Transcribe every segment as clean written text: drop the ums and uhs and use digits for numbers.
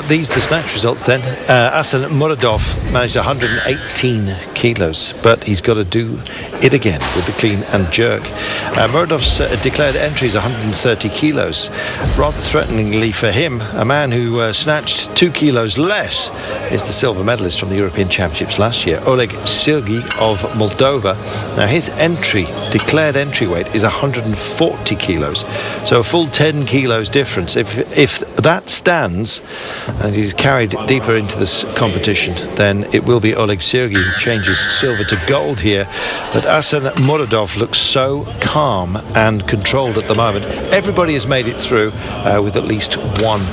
These are the snatch results then. Asan Muradov managed 118 kilos, but he's got to do it again with the clean and jerk. Muradov's declared entry is 130 kilos. Rather threateningly for him, a man who snatched 2 kilos less is the silver medalist from the European Championships last year, Oleg Sergey of Moldova. Now his declared entry weight is 140 kilos, so a full 10 kilos difference. If that stands, and he's carried deeper into this competition, then it will be Oleg Sergey who changes silver to gold here. But Asan Muradov looks so calm and controlled at the moment. Everybody has made it through with at least one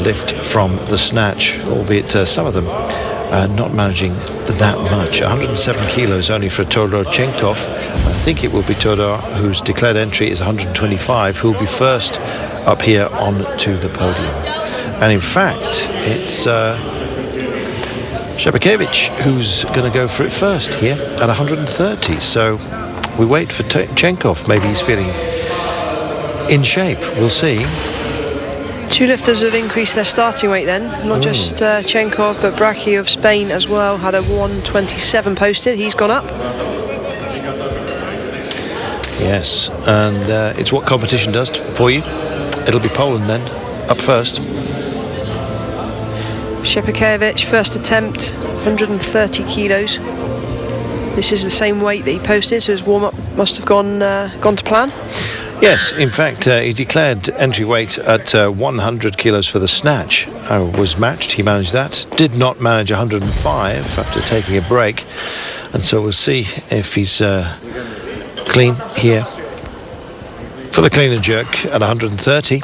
lift from the snatch, albeit some of them not managing that much. 107 kilos only for Todor Chenkov. I think it will be Todor, whose declared entry is 125, who will be first up here onto the podium. And in fact, it's Shepakevich who's going to go for it first here at 130. So we wait for Chenkov. Maybe he's feeling in shape. We'll see. Two lifters have increased their starting weight then. Not just Chenkov, but Brachy of Spain as well had a 127 posted. He's gone up. Yes, and it's what competition does for you. It'll be Poland then, up first. Shepakevich, first attempt, 130 kilos. This is the same weight that he posted, so his warm-up must have gone to plan. Yes, in fact, he declared entry weight at 100 kilos for the snatch. Was matched, he managed that. Did not manage 105 after taking a break. And so we'll see if he's clean here for the clean and jerk at 130.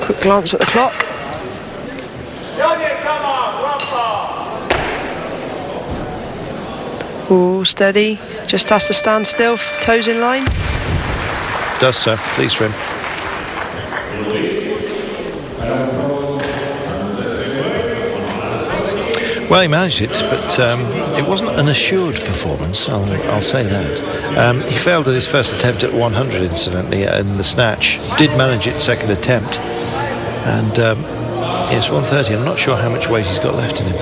Quick glance at the clock. Oh, steady. Just has to stand still, toes in line. Does so, please for him. Well, he managed it, but it wasn't an assured performance, I'll say that. He failed at his first attempt at 100, incidentally, in the snatch. Did manage it second attempt. And it's 130. I'm not sure how much weight he's got left in him.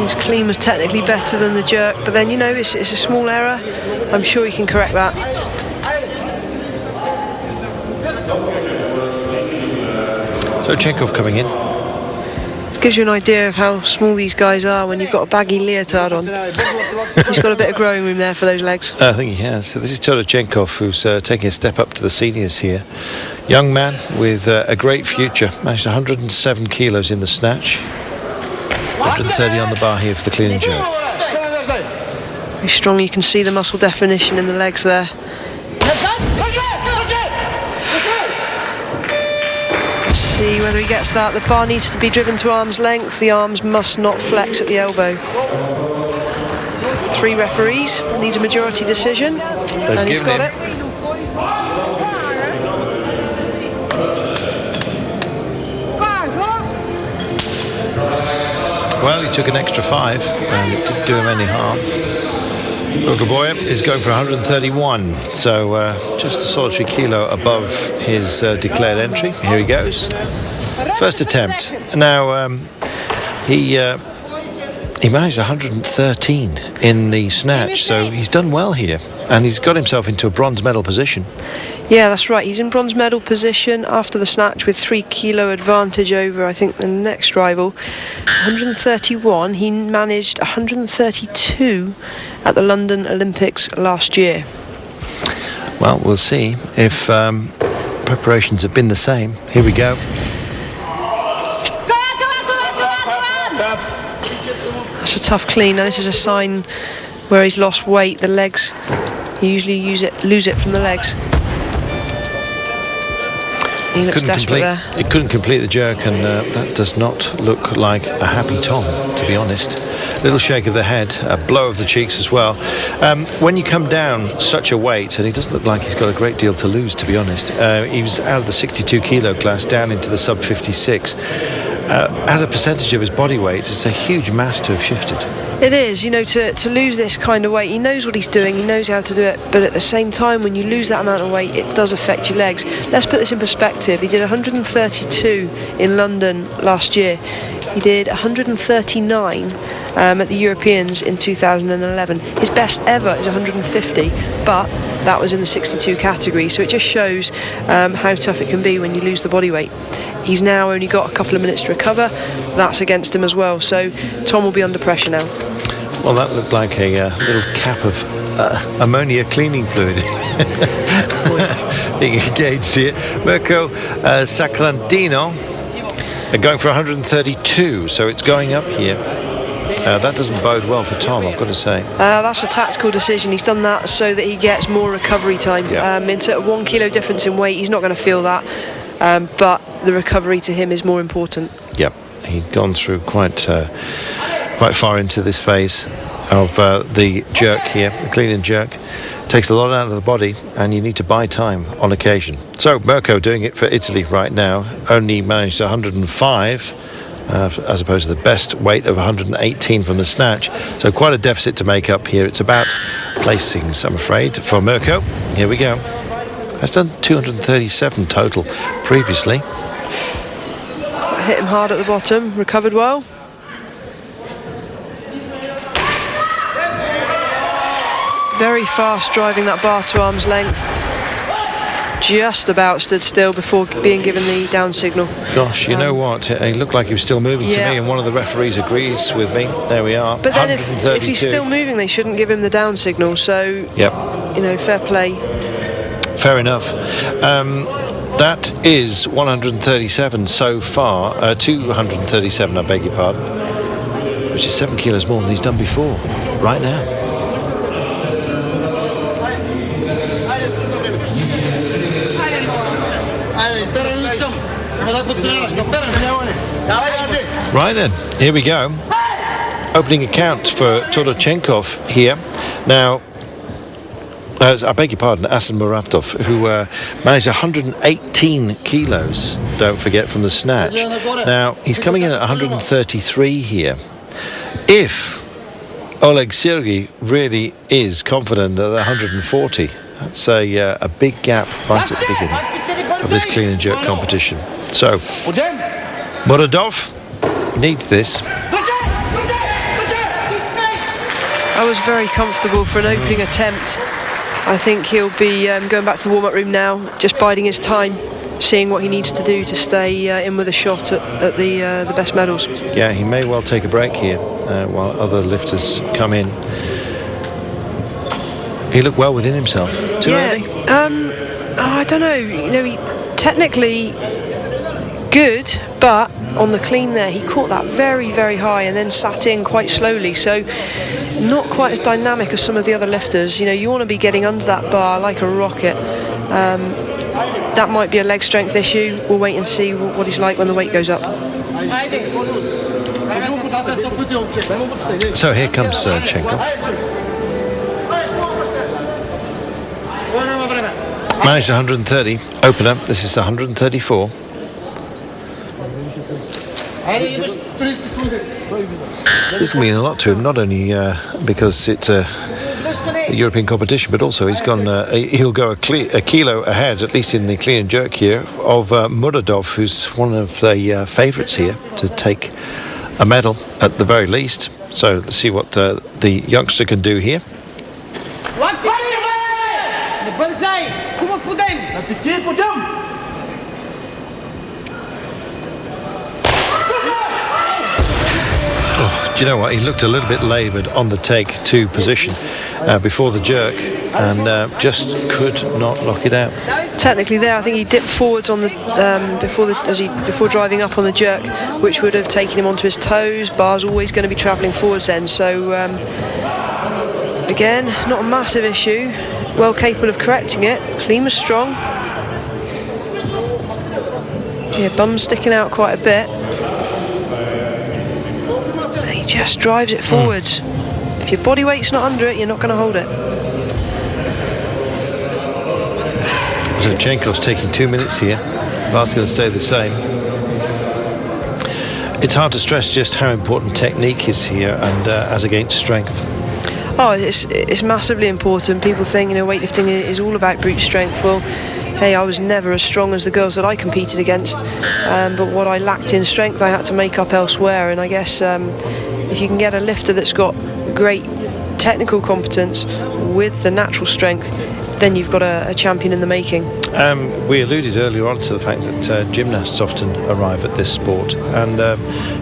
His clean was technically better than the jerk, but then, you know, it's a small error. I'm sure he can correct that. So Chenkov coming in. It gives you an idea of how small these guys are when you've got a baggy leotard on. He's got a bit of growing room there for those legs. I think he has. So this is Todor Chenkov, who's taking a step up to the seniors here. Young man with a great future. Managed 107 kilos in the snatch. 130 on the bar here for the clean and jerk. Very strong. You can see the muscle definition in the legs there. Let's see whether he gets that. The bar needs to be driven to arm's length. The arms must not flex at the elbow. 3 referees. Needs a majority decision. And he's got it. Well, he took an extra 5 and it didn't do him any harm. Ugaboya is going for 131, so just a solitary kilo above his declared entry. Here he goes. First attempt. Now, he managed 113 in the snatch, so he's done well here. And he's got himself into a bronze medal position. Yeah, that's right. He's in bronze medal position after the snatch with 3 kilo advantage over, I think, the next rival. 131. He managed 132 at the London Olympics last year. Well, we'll see if preparations have been the same. Here we go. That's a tough clean. Now, this is a sign where he's lost weight. The legs, you usually lose it from the legs. He looks desperate there. It couldn't complete the jerk, and that does not look like a happy Tom, to be honest. Little shake of the head, a blow of the cheeks as well. When you come down such a weight, and he doesn't look like he's got a great deal to lose, to be honest. He was out of the 62 kilo class down into the sub 56. as a percentage of his body weight, it's a huge mass to have shifted. It is, you know, to lose this kind of weight. He knows what he's doing, he knows how to do it, but at the same time, when you lose that amount of weight, it does affect your legs. Let's put this in perspective. He did 132 in London last year. He did 139 at the Europeans in 2011. His best ever is 150, but that was in the 62 category, so it just shows how tough it can be when you lose the body weight. He's now only got a couple of minutes to recover. That's against him as well, so Tom will be under pressure now. Well, that looked like a little cap of ammonia cleaning fluid being engaged here. Mirko Sacrantino going for 132, so it's going up here. That doesn't bode well for Tom, I've got to say. That's a tactical decision. He's done that so that he gets more recovery time. Yeah. Into a 1 kilo difference in weight, he's not going to feel that, but the recovery to him is more important. Yeah, he'd gone through quite far into this phase of the jerk here, the clean and jerk. Takes a lot out of the body, and you need to buy time on occasion. So Mirko doing it for Italy right now, only managed 105 as opposed to the best weight of 118 from the snatch. So quite a deficit to make up here. It's about placings, I'm afraid, for Mirko. Here we go. That's done 237 total previously. Hit him hard at the bottom, recovered well. Very fast driving that bar to arm's length. Just about stood still before being given the down signal. Gosh, you know what? He looked like he was still moving to me, and one of the referees agrees with me. There we are. But then if he's still moving, they shouldn't give him the down signal. So, yep. You know, fair play. Fair enough. That is 137 so far. 237, I beg your pardon. Which is 7 kilos more than he's done before, right now. Right then, here we go. Opening account for Todorchenkov here. Now, I beg your pardon, Asen Muratov, who managed 118 kilos, don't forget, from the snatch. Now, he's coming in at 133 here. If Oleg Sergey really is confident at 140, that's a big gap right at the beginning of this clean and jerk competition. So, Muradov needs this. I was very comfortable for an opening attempt. I think he'll be going back to the warm-up room now, just biding his time, seeing what he needs to do to stay in with a shot at the best medals. Yeah, he may well take a break here while other lifters come in. He looked well within himself. Too early? I don't know. You know, he technically good, but on the clean there, he caught that very, very high and then sat in quite slowly. So not quite as dynamic as some of the other lifters. You know, you want to be getting under that bar like a rocket. That might be a leg strength issue. We'll wait and see what he's like when the weight goes up. So here comes Chenkov. Managed 130, opener. This is 134. This will mean a lot to him, not only because it's a European competition, but also he's gone. He'll go a kilo ahead, at least in the clean and jerk here, of Muradov, who's one of the favourites here to take a medal at the very least. So let's see what the youngster can do here. Oh, do you know what? He looked a little bit laboured on the take two position before the jerk, and just could not lock it out. Technically, there, I think he dipped forwards on the before driving up on the jerk, which would have taken him onto his toes. Bar's always going to be travelling forwards then. So again, not a massive issue. Well capable of correcting it. Clean was strong. Yeah, bum sticking out quite a bit. And he just drives it forwards. If your body weight's not under it, you're not going to hold it. So Chenkov's taking 2 minutes here. Bar's going to stay the same. It's hard to stress just how important technique is here, and as against strength. Oh, it's massively important. People think, weightlifting is all about brute strength. Well, hey, I was never as strong as the girls that I competed against, but what I lacked in strength, I had to make up elsewhere. And I guess if you can get a lifter that's got great technical competence with the natural strength, then you've got a champion in the making. We alluded earlier on to the fact that gymnasts often arrive at this sport, and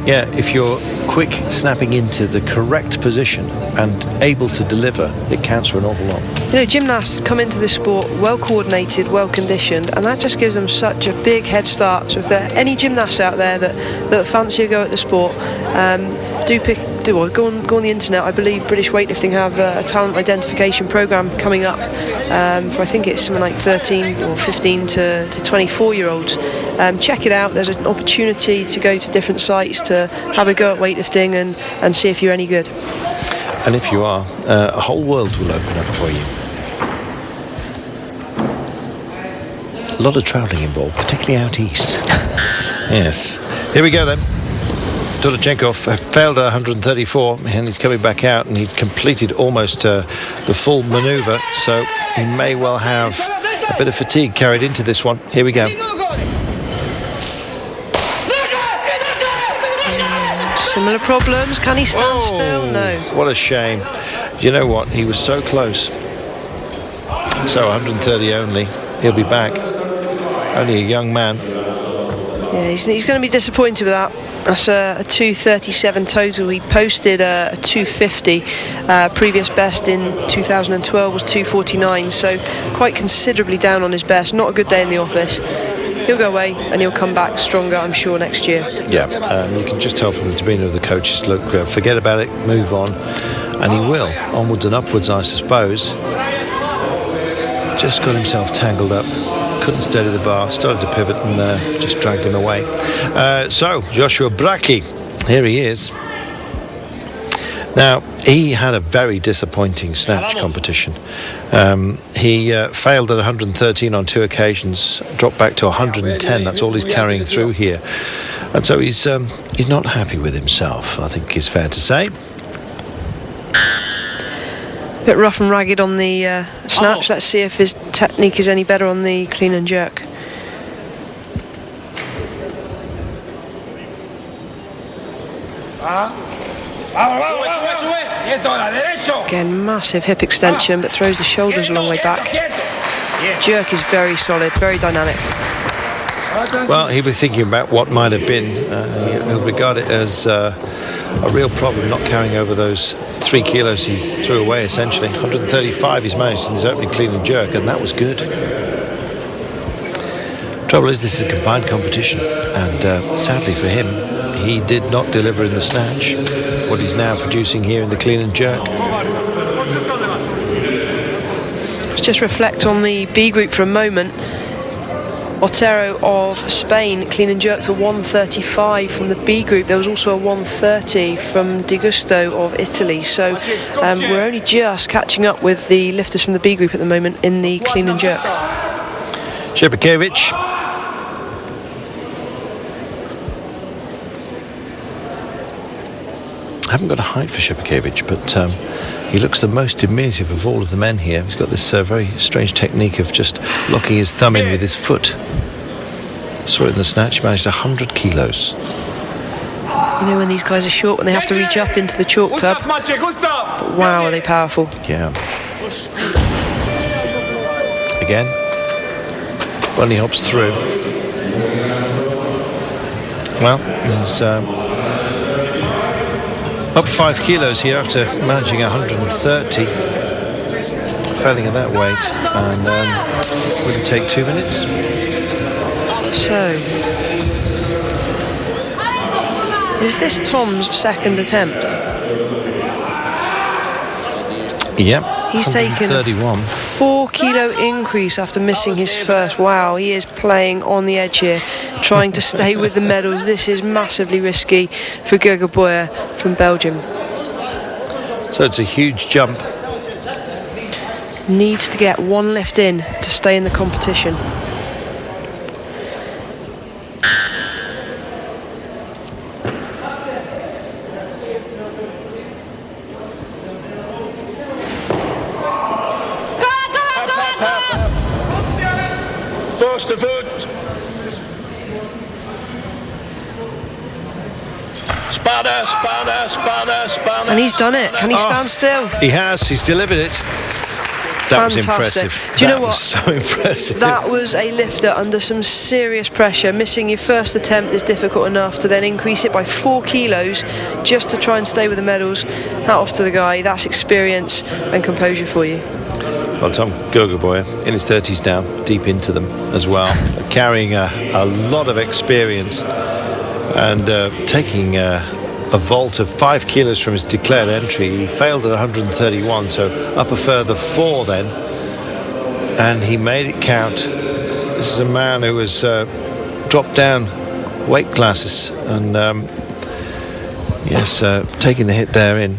if you're quick snapping into the correct position and able to deliver, it counts for an awful lot. Gymnasts come into this sport well coordinated, well conditioned, and that just gives them such a big head start. So if there are any gymnasts out there that fancy a go at the sport, go on the internet. I believe British Weightlifting have a talent identification program coming up for, I think it's something like 13 or 15 to 24-year-olds. Check it out. There's an opportunity to go to different sites to have a go at weightlifting and see if you're any good. And if you are, a whole world will open up for you. A lot of travelling involved, particularly out east. Yes. Here we go then. Dolochenkov failed at 134, and he's coming back out, and he completed almost the full manoeuvre, so he may well have a bit of fatigue carried into this one. Here we go. Similar problems. Can he stand still? No. What a shame. You know what? He was so close. So 130 only. He'll be back. Only a young man. Yeah, he's going to be disappointed with that. That's a 237 total. He posted a 250. Previous best in 2012 was 249, so quite considerably down on his best. Not a good day in the office. He'll go away and he'll come back stronger, I'm sure, next year. Yeah, you can just tell from the demeanour of the coaches, look, forget about it, move on. And he will. Onwards and upwards, I suppose. Just got himself tangled up. Couldn't steady the bar, started to pivot and just dragged him away. So, Joshua Bracchi, here he is. Now, he had a very disappointing snatch competition. He failed at 113 on 2 occasions, dropped back to 110. That's all he's carrying through here. And so he's not happy with himself, I think is fair to say. Bit rough and ragged on the snatch. Let's see if his technique is any better on the clean and jerk. Again, massive hip extension, but throws the shoulders a long way back. Jerk is very solid, very dynamic. Well, he'll be thinking about what might have been. He'll regard it as a real problem not carrying over those 3 kilos he threw away, essentially. 135 he's managed in his opening clean and jerk, and that was good. Trouble is, this is a combined competition, and sadly for him, he did not deliver in the snatch what he's now producing here in the clean and jerk. Let's just reflect on the B group for a moment. Otero of Spain clean and jerked a 135 from the B group. There was also a 130 from Di Gusto of Italy. So we're only just catching up with the lifters from the B group at the moment in the clean and jerk. Shepakevich. I haven't got a height for Shepakevich, but he looks the most diminutive of all of the men here. He's got this very strange technique of just locking his thumb in with his foot. Saw it in the snatch, he managed 100 kilos. You know when these guys are short, when they have to reach up into the chalk tub. But wow, are they powerful. Yeah. Again. Bunny hops through. Well, he's up 5 kilos here after managing 130, failing at that weight, and wouldn't take 2 minutes. So, is this Tom's second attempt? Yep. He's taken a 4 kilo increase after missing his first. Wow, he is playing on the edge here, trying to stay with the medals. This is massively risky for Gerger Boyer from Belgium. So it's a huge jump. Needs to get 1 lift in to stay in the competition. voorste voet. Spannen, spannen, spannen, spannen. And he's done it. Can he stand still? He has. He's delivered it. That was Fantastic. impressive. Do you know That what? was so impressive. That was a lifter under some serious pressure. Missing your first attempt is difficult enough to then increase it by 4 kilos just to try and stay with the medals. Hat off to the guy. That's experience and composure for you. Well, Tom Gogaboy, in his 30s now, deep into them as well, carrying a lot of experience and taking a vault of 5 kilos from his declared entry. He failed at 131, so up a further 4 then, and he made it count. This is a man who has dropped down weight classes and yes, taking the hit there in.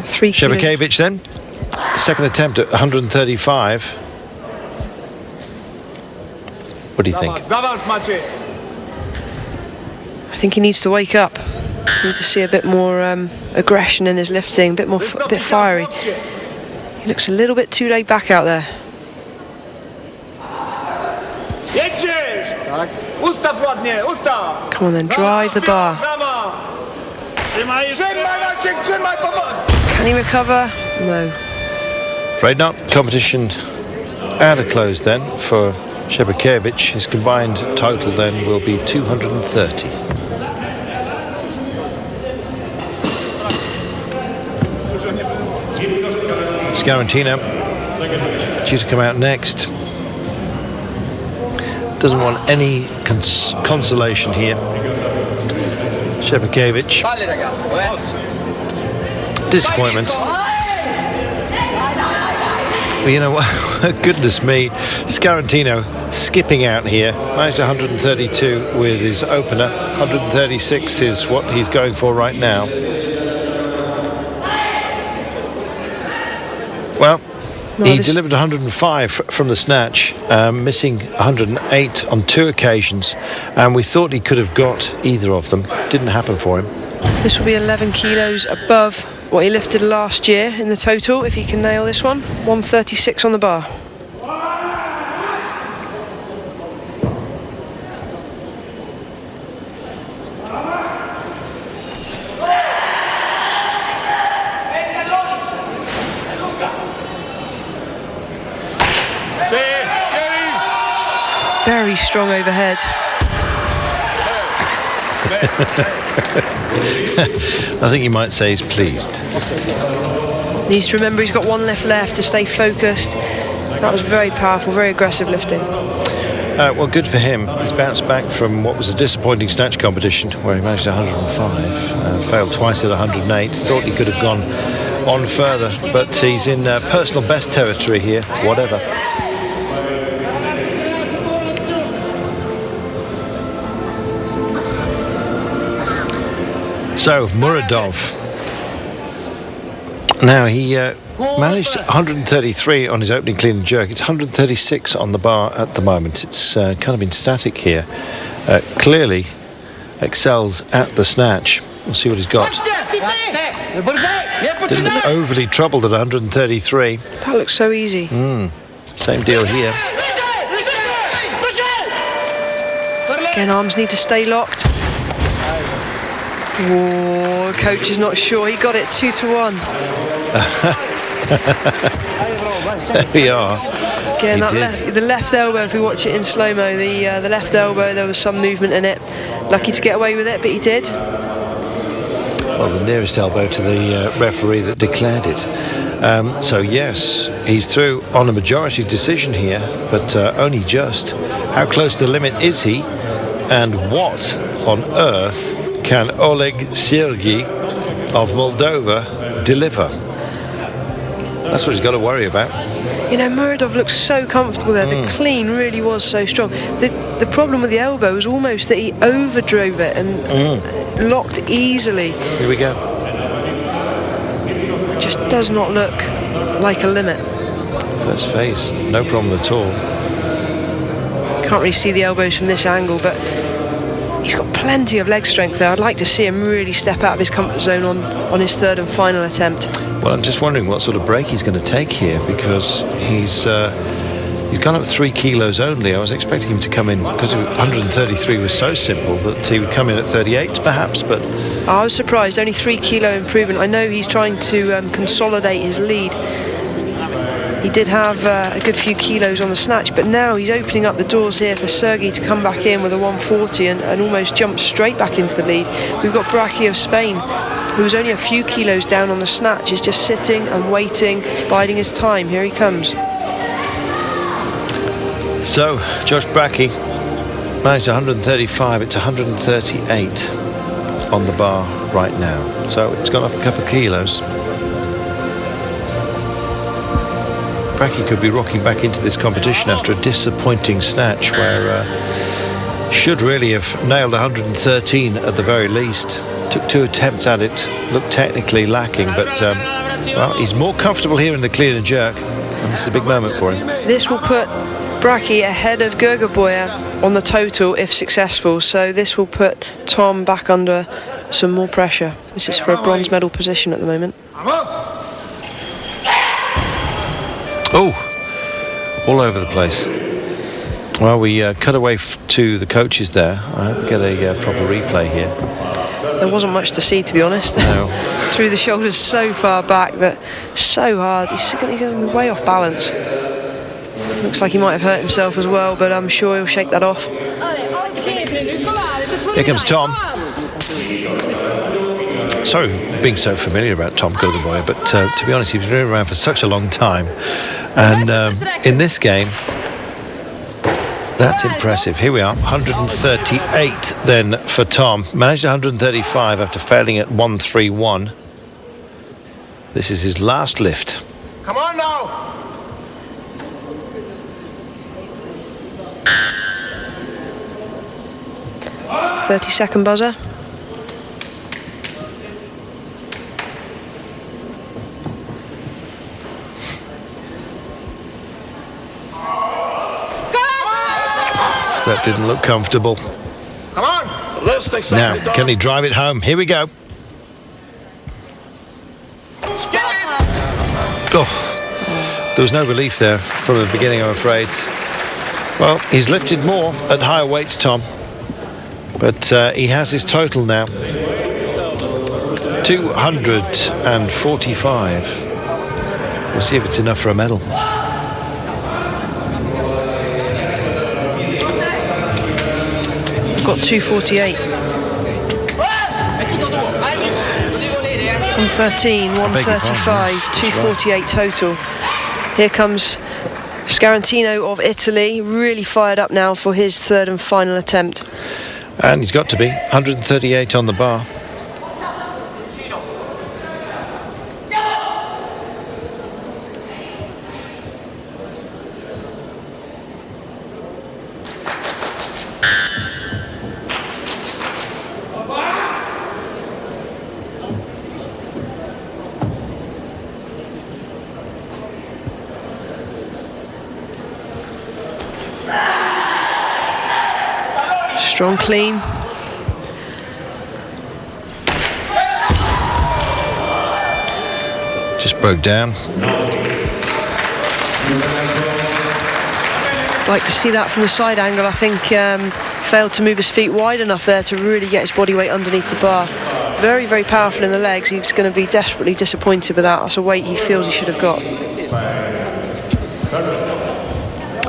3 kilos. Shevakevich then, second attempt at 135. What do you think? I think he needs to wake up. Need to see a bit more aggression in his lifting, a bit more, bit fiery. He looks a little bit too laid back out there. Come on then, drive the bar. Can he recover? No. Afraid not. Competition at a close then for Shevakevich. His combined total then will be 230. Scarantino due to come out next. Doesn't want any consolation here. Shevakevich. Disappointment. But you know what? Goodness me. Scarantino skipping out here. Managed 132 with his opener. 136 is what he's going for right now. Well, he delivered 105 from the snatch, missing 108 on 2 occasions, and we thought he could have got either of them. Didn't happen for him. This will be 11 kilos above what he lifted last year in the total, if he can nail this one. 136 on the bar. Very strong overhead. I think you might say he's pleased. Needs to remember he's got one lift left to stay focused. That was very powerful, very aggressive lifting. Well, good for him. He's bounced back from what was a disappointing snatch competition where he managed 105, failed twice at 108. Thought he could have gone on further, but he's in personal best territory here, whatever. So, Muradov. Now, he managed 133 on his opening clean and jerk. It's 136 on the bar at the moment. It's kind of been static here. Clearly excels at the snatch. We'll see what he's got. Didn't look overly troubled at 133. That looks so easy. Same deal here. Again, arms need to stay locked. Whoa, coach is not sure. He got it 2-1. There we are. Again, the left elbow, if we watch it in slow-mo, the left elbow, there was some movement in it. Lucky to get away with it, but he did. Well, the nearest elbow to the referee that declared it. So, yes, he's through on a majority decision here, but only just. How close to the limit is he? And what on earth can Oleg Sergey of Moldova deliver? That's what he's got to worry about. You know, Muradov looks so comfortable there. The clean really was so strong. The problem with the elbow was almost that he overdrove it and locked easily. Here we go. It just does not look like a limit. First phase, no problem at all. Can't really see the elbows from this angle, but he's got plenty of leg strength there. I'd like to see him really step out of his comfort zone on his third and final attempt. Well, I'm just wondering what sort of break he's going to take here, because he's He's gone up 3 kilos only. I was expecting him to come in, because 133 was so simple, that he would come in at 38 perhaps, but I was surprised, only 3 kilo improvement. I know he's trying to consolidate his lead. He did have a good few kilos on the snatch, but now he's opening up the doors here for Sergei to come back in with a 140 and almost jump straight back into the lead. We've got Bracchi of Spain, who was only a few kilos down on the snatch, is just sitting and waiting, biding his time. Here he comes. So, Josh Bracchi managed 135, it's 138 on the bar right now. So it's gone up a couple of kilos. Bracchi could be rocking back into this competition after a disappointing snatch where should really have nailed 113 at the very least. Took 2 attempts at it, looked technically lacking, but well, he's more comfortable here in the clean and jerk, and this is a big moment for him. This will put Bracchi ahead of Gergerboyer on the total if successful, so this will put Tom back under some more pressure. This is for a bronze medal position at the moment. Oh, all over the place. Well, we cut away to the coaches there. I hope we get a proper replay here. There wasn't much to see, to be honest. No. Threw the shoulders so far back that so hard. He's going to be way off balance. Looks like he might have hurt himself as well, but I'm sure he'll shake that off. Here comes Tom. Sorry for being so familiar about Tom Gergerboyer, but to be honest, he's been around for such a long time. And in this game, that's impressive. Here we are, 138 then for Tom. Managed 135 after failing at 131. This is his last lift. Come on now. 30-second buzzer. That didn't look comfortable. Come on. Let's take some. Now, can he drive it home? Here we go. Oh, there was no relief there from the beginning, I'm afraid. Well, he's lifted more at higher weights, Tom, but he has his total now. 245. We'll see if it's enough for a medal. Got 248. 113, 135, 248 total. Here comes Scarantino of Italy, really fired up now for his third and final attempt. And he's got to be 138 on the bar. Strong clean. Just broke down. Like to see that from the side angle. I think failed to move his feet wide enough there to really get his body weight underneath the bar. Very, very powerful in the legs. He's going to be desperately disappointed with that. That's a weight he feels he should have got.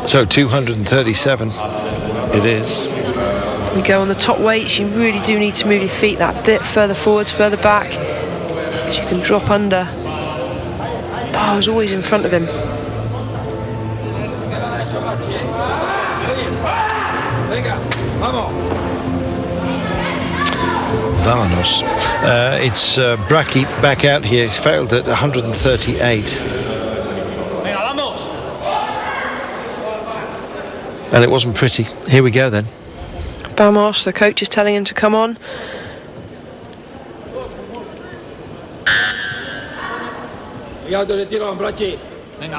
So 237 it is. We go on the top weights. You really do need to move your feet that bit further forwards, further back, because you can drop under. Bar's always in front of him. Valanos. It's Bracchi back out here. He's failed at 138. And it wasn't pretty. Here we go then. Vamos, the coach is telling him to come on. Venga,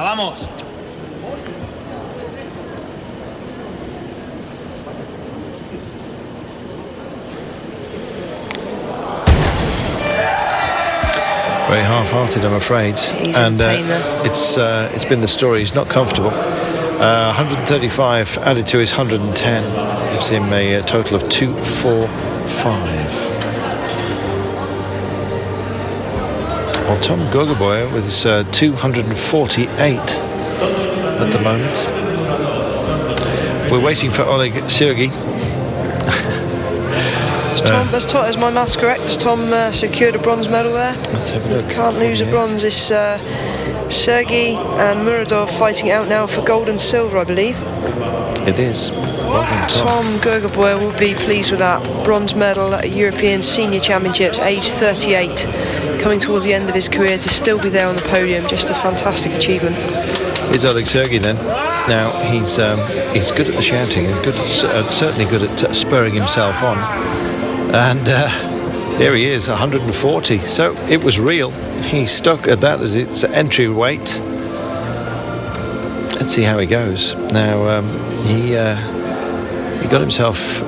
vamos. Very half-hearted, I'm afraid. He's and in pain there. it's been the story. He's not comfortable. 135 added to his 110 gives him a total of 245. Well, Tom Gogaboy with his 248 at the moment. We're waiting for Oleg Sergey. As my maths correct, has Tom secured a bronze medal there? Let's have a look. Can't lose a bronze. It's Sergey and Muradov fighting out now for gold and silver, I believe. It is. Well done, Tom Gogaboy will be pleased with that. Bronze medal at European Senior Championships, age 38. Coming towards the end of his career to still be there on the podium. Just a fantastic achievement. Here's Oleg Sergey then. Now, he's good at the shouting and certainly good at spurring himself on. And here he is, 140. So it was real. He stuck at that as its entry weight. Let's see how he goes. Now, he got himself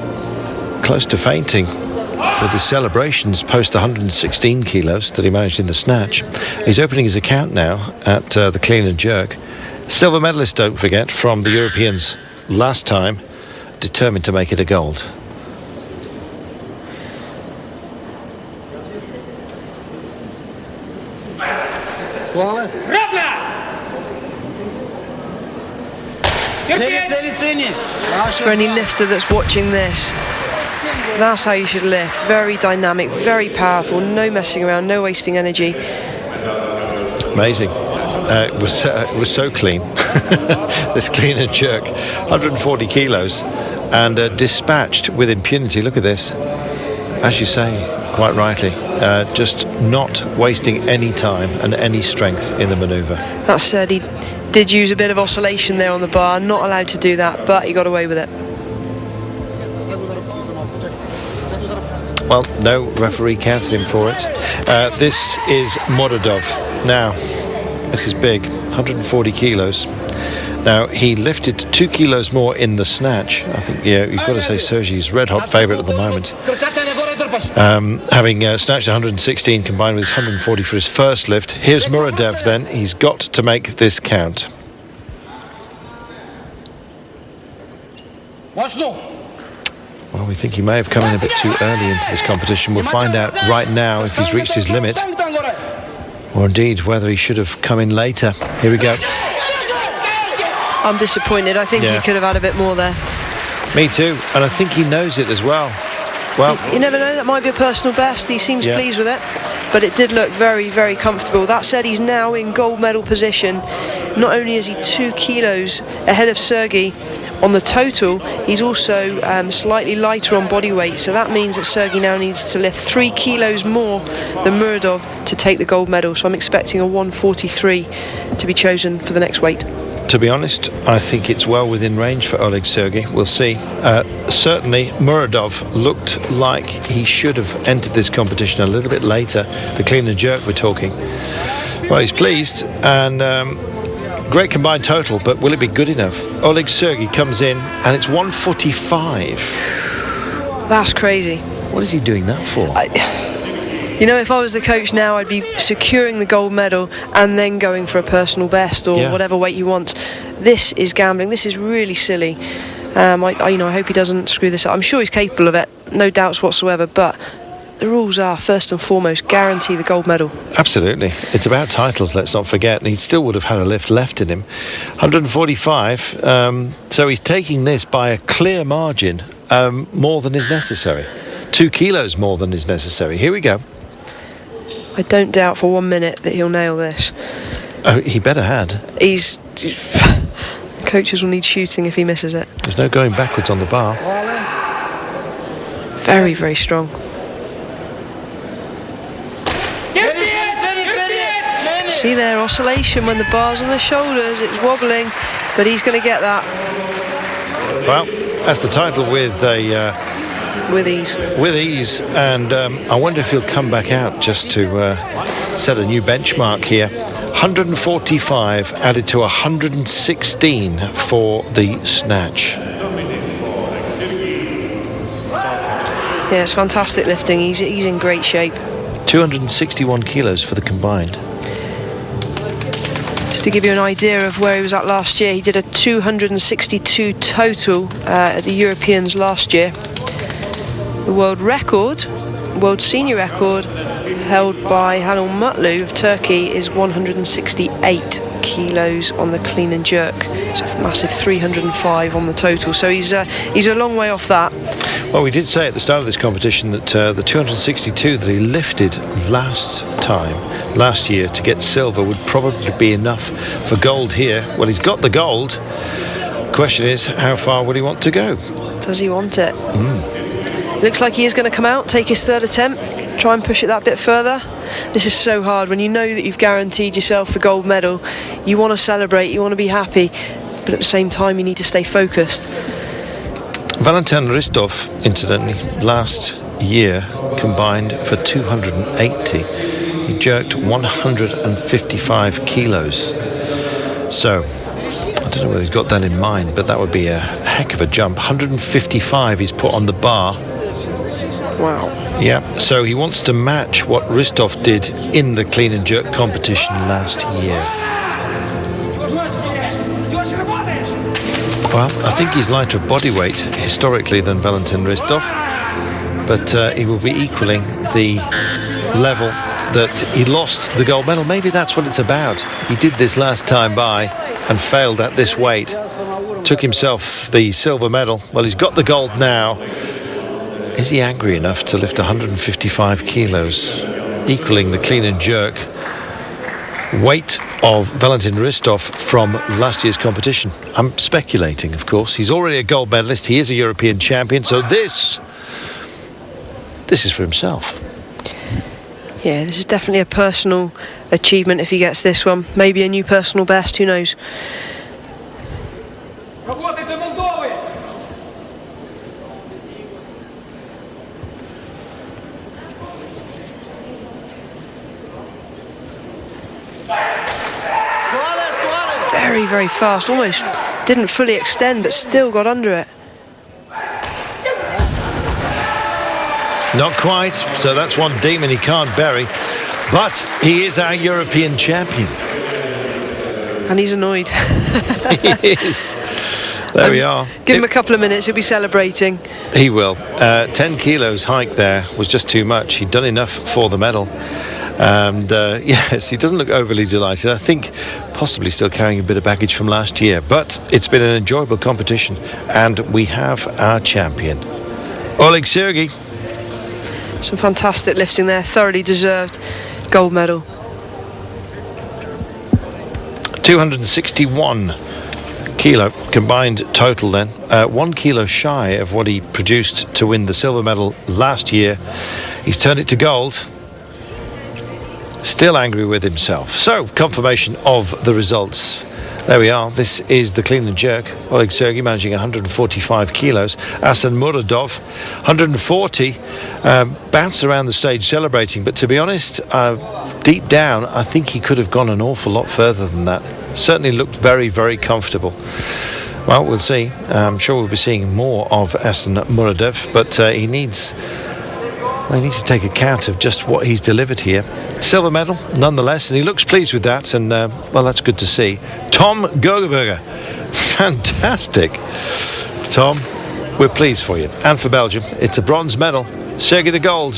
close to fainting with his celebrations post the 116 kilos that he managed in the snatch. He's opening his account now at the clean and jerk. Silver medalist, don't forget, from the Europeans last time, determined to make it a gold. For any lifter that's watching this, that's how you should lift. Very dynamic, very powerful, no messing around, no wasting energy. Amazing. It was so clean. This clean and jerk, 140 kilos, and dispatched with impunity. Look at this. As you say, quite rightly, just not wasting any time and any strength in the manoeuvre. That said, he did use a bit of oscillation there on the bar, not allowed to do that, but he got away with it. Well, no referee counted him for it. This is Muradov. Now, this is big, 140 kilos. Now, he lifted 2 kilos more in the snatch. I think, yeah, you've got to say Sergey's red-hot favourite at the moment. Having snatched 116 combined with his 140 for his first lift. Here's Muradov then. He's got to make this count. Well, we think he may have come in a bit too early into this competition. We'll find out right now if he's reached his limit, or indeed whether he should have come in later. Here we go. I'm disappointed. I think he could have had a bit more there. Me too, and I think he knows it as well. Well, you never know, that might be a personal best. He seems pleased with it, but it did look very, very comfortable. That said, he's now in gold medal position. Not only is he 2 kilos ahead of Sergey on the total, he's also slightly lighter on body weight, so that means that Sergey now needs to lift 3 kilos more than Muradov to take the gold medal. So I'm expecting a 143 to be chosen for the next weight. To be honest, I think it's well within range for Oleg Sergey. We'll see. Certainly, Muradov looked like he should have entered this competition a little bit later. The clean and jerk we're talking. Well, he's pleased, and great combined total, but will it be good enough? Oleg Sergey comes in, and it's 145. That's crazy. What is he doing that for? You know, if I was the coach now, I'd be securing the gold medal and then going for a personal best or whatever weight you want. This is gambling. This is really silly. I hope he doesn't screw this up. I'm sure he's capable of it, no doubts whatsoever. But the rules are, first and foremost, guarantee the gold medal. Absolutely. It's about titles, let's not forget. And he still would have had a lift left in him. 145. So he's taking this by a clear margin, more than is necessary. 2 kilos more than is necessary. Here we go. I don't doubt for 1 minute that he'll nail this. Oh, he better had. Coaches will need shooting if he misses it. There's no going backwards on the bar. Very, very strong. See there, oscillation when the bar's on the shoulders. It's wobbling, but he's going to get that. Well, that's the title with ease. With ease, and I wonder if he'll come back out just to set a new benchmark here. 145 added to 116 for the snatch. Yeah, it's fantastic lifting. He's in great shape. 261 kilos for the combined. Just to give you an idea of where he was at last year, he did a 262 total at the Europeans last year. The world record, world senior record, held by Halil Mutlu of Turkey, is 168 kilos on the clean and jerk. So a massive 305 on the total. So he's a long way off that. Well, we did say at the start of this competition that the 262 that he lifted last year to get silver would probably be enough for gold here. Well, he's got the gold. Question is, how far would he want to go? Does he want it? Looks like he is going to come out, take his third attempt, try and push it that bit further. This is so hard when you know that you've guaranteed yourself the gold medal. You want to celebrate, you want to be happy, but at the same time you need to stay focused. Valentin Ristov, incidentally, last year combined for 280. He jerked 155 kilos. So, I don't know whether he's got that in mind, but that would be a heck of a jump. 155 he's put on the bar. Wow. Yeah, so he wants to match what Ristov did in the clean and jerk competition last year. Well, I think he's lighter body weight historically than Valentin Ristov, but he will be equaling the level that he lost the gold medal. Maybe that's what it's about. He did this last time by and failed at this weight. Took himself the silver medal. Well, he's got the gold now. Is he angry enough to lift 155 kilos, equaling the clean and jerk weight of Valentin Ristov from last year's competition? I'm speculating, of course. He's already a gold medalist. He is a European champion, so this is for himself. Yeah, this is definitely a personal achievement if he gets this one. Maybe a new personal best, who knows? Very, very fast. Almost didn't fully extend, but still got under it. Not quite. So that's one demon he can't bury. But he is our European champion. And he's annoyed. He is. There we are. Give him a couple of minutes, he'll be celebrating. He will. 10 kilos hike there was just too much. He'd done enough for the medal. And yes, he doesn't look overly delighted. I think possibly still carrying a bit of baggage from last year. But it's been an enjoyable competition. And we have our champion, Oleg Sergey. Some fantastic lifting there, thoroughly deserved gold medal. 261 kilo combined total then. 1 kilo shy of what he produced to win the silver medal last year. He's turned it to gold. Still angry with himself. So, confirmation of the results. There we are. This is the clean and jerk. Oleg Sergey managing 145 kilos. Asan Muradov, 140. Bounced around the stage celebrating. But to be honest, deep down, I think he could have gone an awful lot further than that. Certainly looked very, very comfortable. Well, we'll see. I'm sure we'll be seeing more of Asan Muradov. But he needs to take account of just what he's delivered here. Silver medal, nonetheless, and he looks pleased with that, and, well, that's good to see. Tom Gogerberger, fantastic. Tom, we're pleased for you. And for Belgium, it's a bronze medal. Sergey the gold.